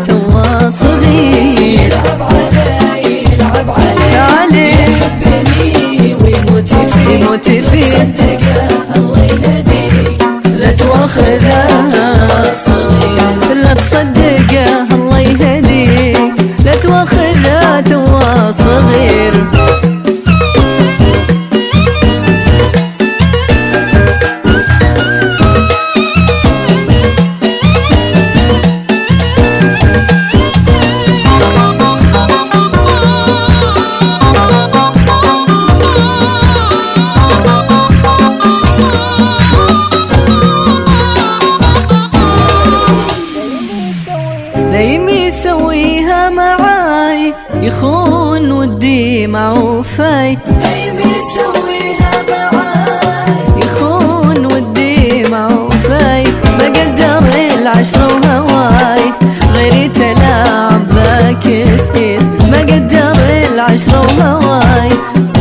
تو صغير يلعب علي يحبني ويموت فيه صدقه الله يهديك لا تواخذه صغير لا تصدقه الله يهديك لا تواخذه تو صغير دايم يسويها معاي يخون ودي مع وفاي دايم يسويها معاي يخون ودي مع وفاي ما قدر العشرة وهواي غيري تلاعب كثير ما قدر العشرة وهواي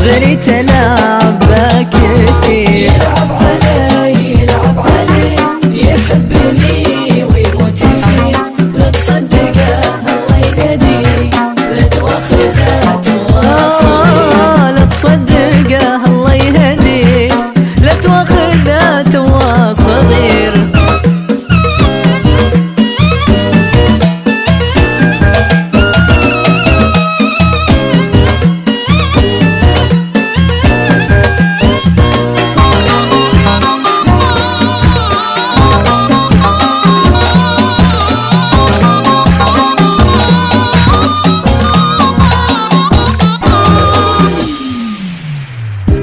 غيري تلاعب كثير يلعب علي يحبني ويموت فيه لا تصدقه الله يهديك لا تواخذه لا تصدقه الله يهديك لا تواخذه تو صغير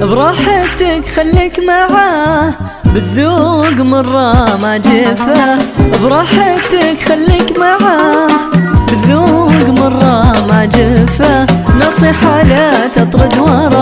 براحتك خليك معاه بتذوق مرة ما جفاه براحتك خليك معاه بتذوق مرة ما جفاه نصيحة لا تطرد وراه